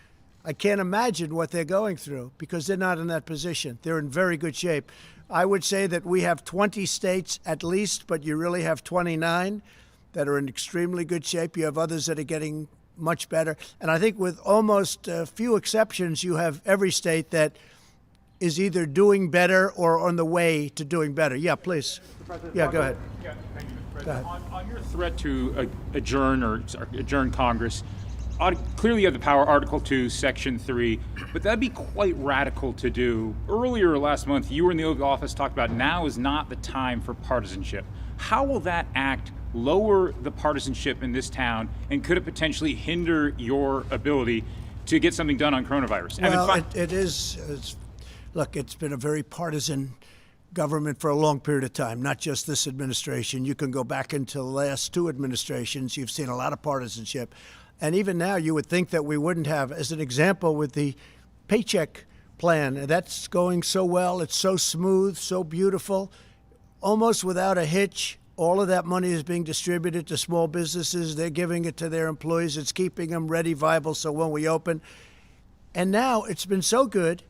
I can't imagine what they're going through because they're not in that position. They're in very good shape. I would say that we have 20 states at least, but you really have 29 that are in extremely good shape. You have others that are getting much better. And I think with almost a few exceptions, you have every state that is either doing better or on the way to doing better. Yeah, please. Yeah, go ahead. Yeah, thank you, Mr. President. On your threat to adjourn Congress, clearly you have the power, Article 2, Section 3, but that'd be quite radical to do. Earlier last month, you were in the Oval Office, talked about now is not the time for partisanship. How will that act lower the partisanship in this town, and could it potentially hinder your ability to get something done on coronavirus? Well, look, it's been a very partisan government for a long period of time, not just this administration. You can go back into the last two administrations. You've seen a lot of partisanship. And even now, you would think that we wouldn't have, as an example, with the paycheck plan. That's going so well. It's so smooth, so beautiful, almost without a hitch. All of that money is being distributed to small businesses. They're giving it to their employees. It's keeping them ready, viable, so when we open. And now it's been so good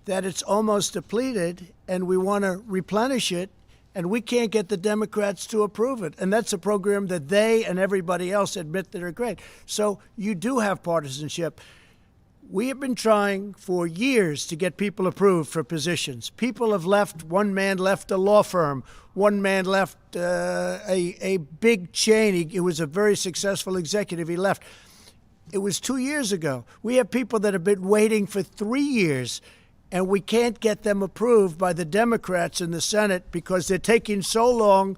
that it's almost depleted, and we want to replenish it, and we can't get the Democrats to approve it. And that's a program that they and everybody else admit that are great. So you do have partisanship. We have been trying for years to get people approved for positions. People have left. One man left a law firm. One man left a big chain. He was a very successful executive. He left. It was 2 years ago. We have people that have been waiting for 3 years, and we can't get them approved by the Democrats in the Senate because they're taking so long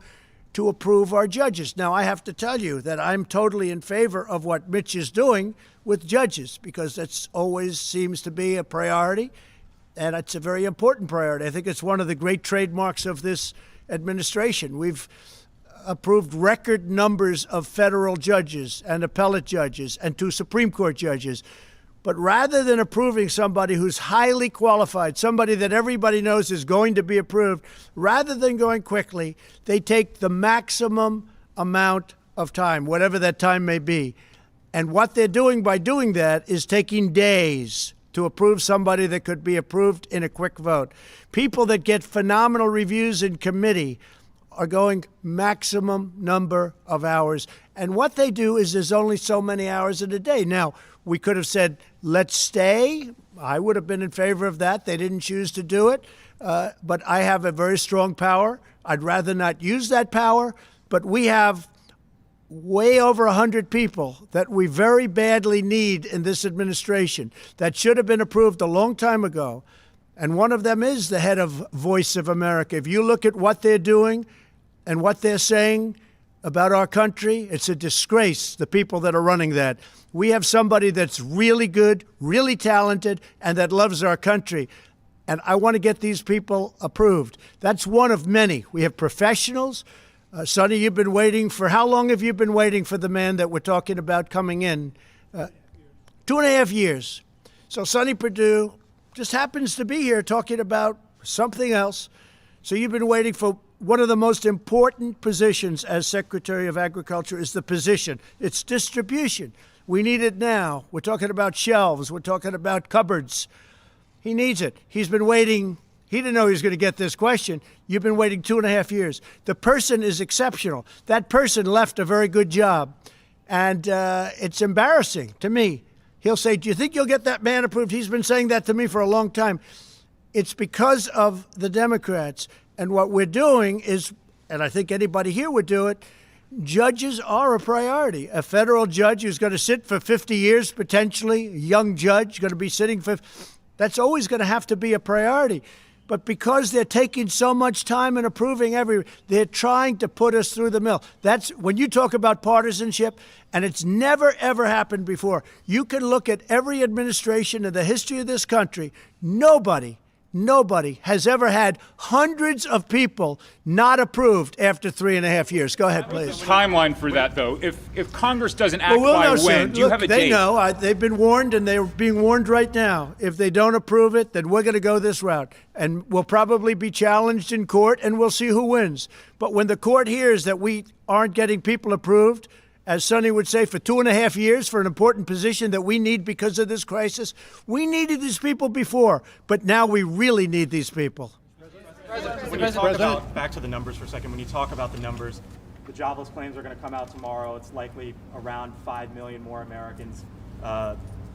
to approve our judges. Now, I have to tell you that I'm totally in favor of what Mitch is doing with judges, because that always seems to be a priority, and it's a very important priority. I think it's one of the great trademarks of this administration. We've approved record numbers of federal judges and appellate judges and 2 Supreme Court judges. But rather than approving somebody who's highly qualified, somebody that everybody knows is going to be approved, rather than going quickly, they take the maximum amount of time, whatever that time may be. And what they're doing by doing that is taking days to approve somebody that could be approved in a quick vote. People that get phenomenal reviews in committee are going maximum number of hours. And what they do is there's only so many hours in a day. Now, we could have said, let's stay. I would have been in favor of that. They didn't choose to do it. But I have a very strong power. I'd rather not use that power. But we have way over 100 people that we very badly need in this administration that should have been approved a long time ago. And one of them is the head of Voice of America. If you look at what they're doing and what they're saying about our country, it's a disgrace, the people that are running that. We have somebody that's really good, really talented, and that loves our country. And I want to get these people approved. That's one of many. We have professionals. Sonny, you've been waiting for, how long have you been waiting for the man that we're talking about coming in? 2.5 years. So Sonny Perdue just happens to be here talking about something else. So you've been waiting for one of the most important positions as Secretary of Agriculture is the position. It's distribution. We need it now. We're talking about shelves. We're talking about cupboards. He needs it. He's been waiting. He didn't know he was going to get this question. You've been waiting 2.5 years. The person is exceptional. That person left a very good job. And it's embarrassing to me. He'll say, do you think you'll get that man approved? He's been saying that to me for a long time. It's because of the Democrats. And what we're doing is, and I think anybody here would do it, judges are a priority. A federal judge who's going to sit for 50 years, potentially, a young judge going to be sitting for, that's always going to have to be a priority. But because they're taking so much time in approving they're trying to put us through the mill. That's when you talk about partisanship, and it's never, ever happened before. You can look at every administration in the history of this country. Nobody has ever had hundreds of people not approved after 3.5 years. Go ahead, please. What's the timeline for that, though? If Congress doesn't act we'll by know when, soon. do you Look, have a they date? know. They've been warned, and they're being warned right now. If they don't approve it, then we're going to go this route. And we'll probably be challenged in court, and we'll see who wins. But when the court hears that we aren't getting people approved, as Sonny would say, for 2.5 years for an important position that we need because of this crisis. We needed these people before, but now we really need these people. When you talk about, back to the numbers for a second, when you talk about the numbers, the jobless claims are going to come out tomorrow. It's likely around 5 million more Americans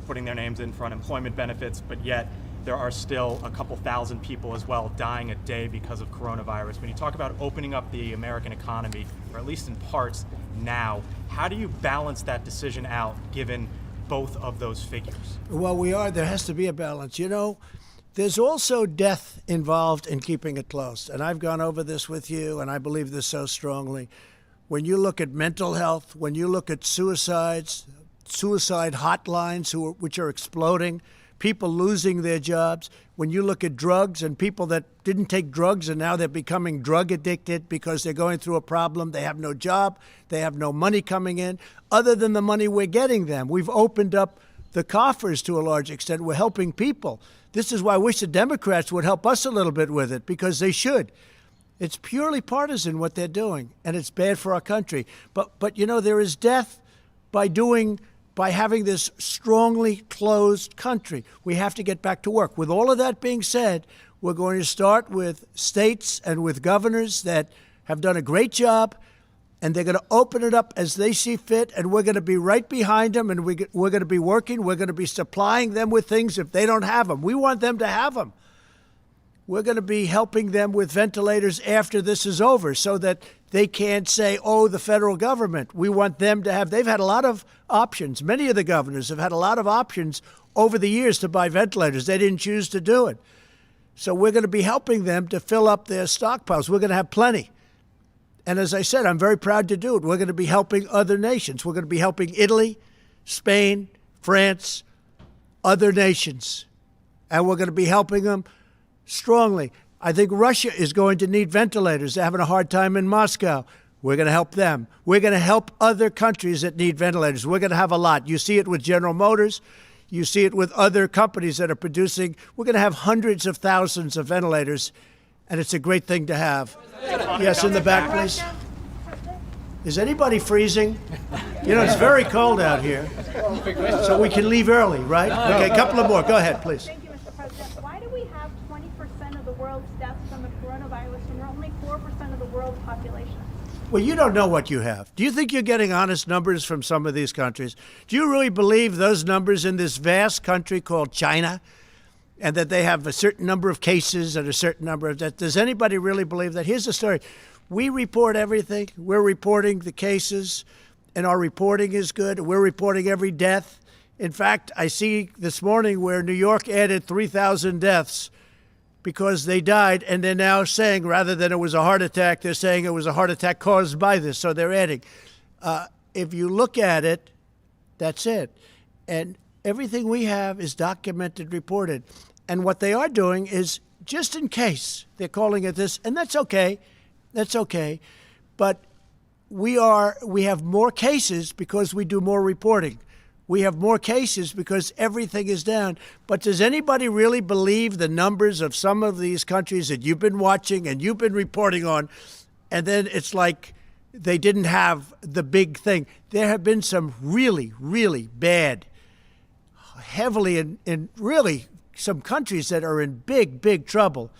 putting their names in for unemployment benefits, but yet there are still a couple thousand people as well dying a day because of coronavirus. When you talk about opening up the American economy, or at least in parts now, how do you balance that decision out given both of those figures? Well, we are. There has to be a balance. You know, there's also death involved in keeping it closed. And I've gone over this with you, and I believe this so strongly. When you look at mental health, when you look at suicides, suicide hotlines which are exploding, people losing their jobs, when you look at drugs and people that didn't take drugs and now they're becoming drug addicted because they're going through a problem, they have no job, they have no money coming in, other than the money we're getting them. We've opened up the coffers to a large extent. We're helping people. This is why I wish the Democrats would help us a little bit with it, because they should. It's purely partisan what they're doing, and it's bad for our country. But you know, there is death by having this strongly closed country. We have to get back to work. With all of that being said, we're going to start with states and with governors that have done a great job, and they're going to open it up as they see fit, and we're going to be right behind them, and we're going to be working. We're going to be supplying them with things if they don't have them. We want them to have them. We're going to be helping them with ventilators after this is over so that they can't say, oh, the federal government. We want them to have, they've had a lot of options. Many of the governors have had a lot of options over the years to buy ventilators. They didn't choose to do it. So we're going to be helping them to fill up their stockpiles. We're going to have plenty. And as I said, I'm very proud to do it. We're going to be helping other nations. We're going to be helping Italy, Spain, France, other nations. And we're going to be helping them strongly. I think Russia is going to need ventilators. They're having a hard time in Moscow. We're going to help them. We're going to help other countries that need ventilators. We're going to have a lot. You see it with General Motors. You see it with other companies that are producing. We're going to have hundreds of thousands of ventilators, and it's a great thing to have. Yes, in the back, please. Is anybody freezing? You know, it's very cold out here, so we can leave early, right? Okay, a couple of more. Go ahead, please. Thank you, Mr. President. Why do we have 20% of the world's deaths from the coronavirus and we're only 4% of the world's population? Well, you don't know what you have. Do you think you're getting honest numbers from some of these countries? Do you really believe those numbers in this vast country called China, and that they have a certain number of cases and a certain number of deaths? Does anybody really believe that? Here's the story. We report everything. We're reporting the cases, and our reporting is good. We're reporting every death. In fact, I see this morning where New York added 3,000 deaths because they died, and they're now saying, rather than it was a heart attack, they're saying it was a heart attack caused by this, so they're adding. If you look at it, that's it. And everything we have is documented, reported. And what they are doing is, just in case, they're calling it this, and that's okay. That's okay. But we have more cases because we do more reporting. We have more cases because everything is down. But does anybody really believe the numbers of some of these countries that you've been watching and you've been reporting on, and then it's like they didn't have the big thing? There have been some really, really bad, heavily in really some countries that are in big, big trouble,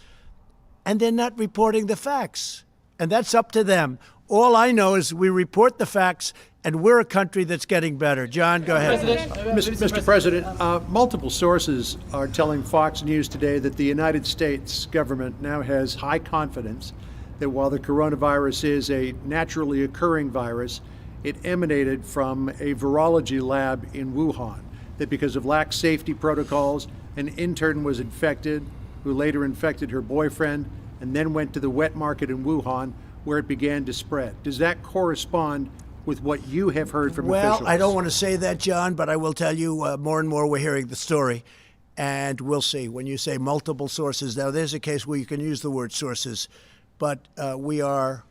and they're not reporting the facts. And that's up to them. All I know is we report the facts, and we're a country that's getting better. John, go ahead. Mr. President, multiple sources are telling Fox News today that the United States government now has high confidence that while the coronavirus is a naturally occurring virus, it emanated from a virology lab in Wuhan, that because of lax safety protocols, an intern was infected, who later infected her boyfriend, and then went to the wet market in Wuhan, where it began to spread. Does that correspond with what you have heard from officials? Well, I don't want to say that, John, but I will tell you more and more we're hearing the story, and we'll see. When you say multiple sources, now there's a case where you can use the word sources, but we are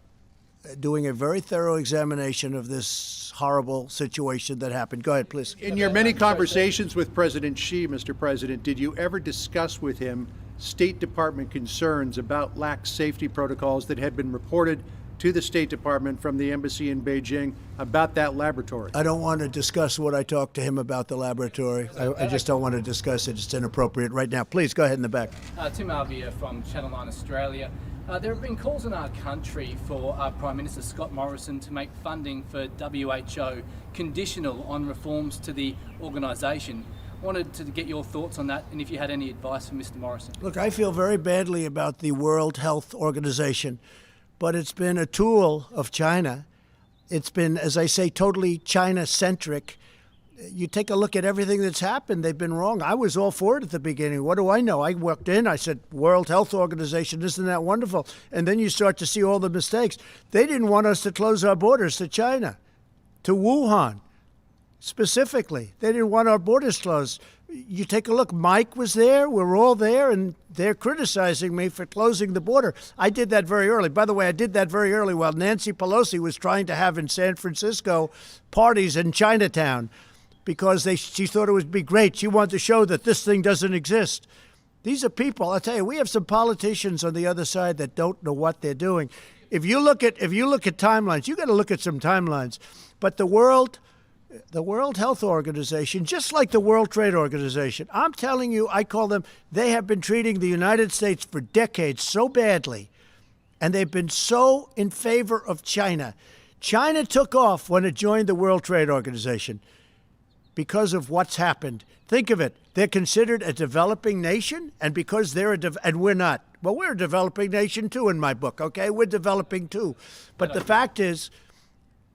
doing a very thorough examination of this horrible situation that happened. Go ahead, please. In your many conversations with President Xi, Mr. President, did you ever discuss with him State Department concerns about lax safety protocols that had been reported to the State Department from the embassy in Beijing about that laboratory? I don't want to discuss what I talked to him about the laboratory. I just don't want to discuss it. It's inappropriate right now. Please, go ahead in the back. Tim Alvia from Channel 9 Australia. There have been calls in our country for Prime Minister Scott Morrison to make funding for WHO conditional on reforms to the organisation. Wanted to get your thoughts on that, and if you had any advice for Mr. Morrison. Look, I feel very badly about the World Health Organization, but it's been a tool of China. It's been, as I say, totally China-centric. you take a look at everything that's happened. They've been wrong. I was all for it at the beginning. What do I know? I walked in, I said, World Health Organization, isn't that wonderful? And then you start to see all the mistakes. They didn't want us to close our borders to China, to Wuhan specifically. They didn't want our borders closed. You take a look, Mike was there, we're all there, and they're criticizing me for closing the border. I did that very early. By the way, I did that very early while Nancy Pelosi was trying to have in San Francisco parties in Chinatown because she thought it would be great. She wanted to show that this thing doesn't exist. These are people, I'll tell you, we have some politicians on the other side that don't know what they're doing. If you look at timelines, you got to look at some timelines. But the World Health Organization, just like the World Trade Organization, I'm telling you, I call them, they have been treating the United States for decades so badly, and they've been so in favor of China. China took off when it joined the World Trade Organization because of what's happened. Think of it. They're considered a developing nation, and because they're and we're not. Well, we're a developing nation too in my book, okay? We're developing too. But the fact is,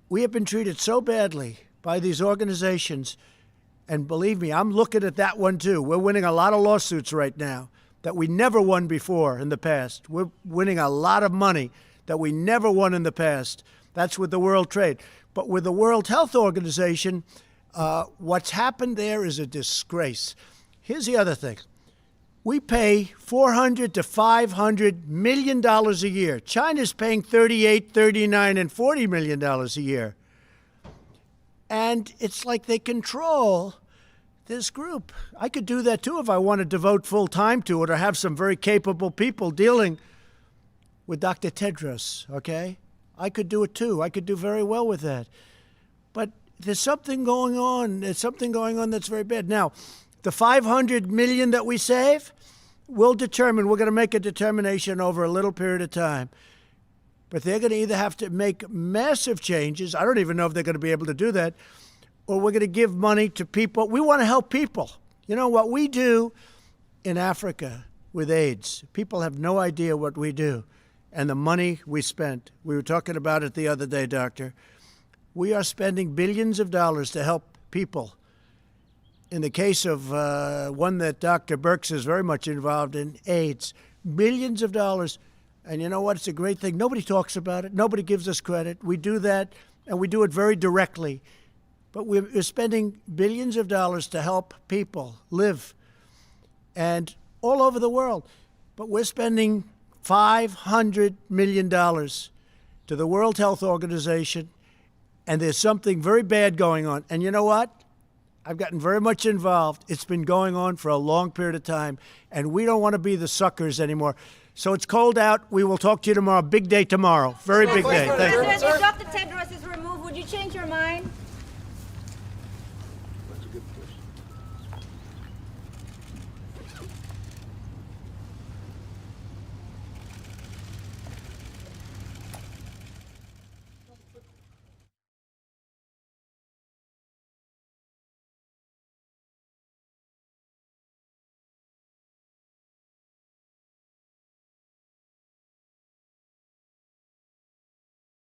we have been treated so badly by these organizations, and believe me, I'm looking at that one too. We're winning a lot of lawsuits right now that we never won before in the past. We're winning a lot of money that we never won in the past. That's with the World Trade. But with the World Health Organization, what's happened there is a disgrace. Here's the other thing. We pay $400 to $500 million a year. China's paying $38, $39, and $40 million a year. And it's like they control this group. I could do that too if I want to devote full time to it or have some very capable people dealing with Dr. Tedros, okay? I could do it too. I could do very well with that. But there's something going on. There's something going on that's very bad. Now, the $500 million that we save, we're going to make a determination over a little period of time. But they're going to either have to make massive changes. I don't even know if they're going to be able to do that. Or we're going to give money to people. We want to help people. You know, what we do in Africa with AIDS, people have no idea what we do. And the money we spent. We were talking about it the other day, Doctor. We are spending billions of dollars to help people. In the case of one that Dr. Birx is very much involved in, AIDS, billions of dollars. And you know what? It's a great thing. Nobody talks about it. Nobody gives us credit. We do that, and we do it very directly. But we're spending billions of dollars to help people live, and all over the world. But we're spending $500 million to the World Health Organization, and there's something very bad going on. And you know what? I've gotten very much involved. It's been going on for a long period of time, and we don't want to be the suckers anymore. So it's cold out. We will talk to you tomorrow. Big day tomorrow. Very big day. Thank you. President, if Dr. Tedros is removed, would you change your mind?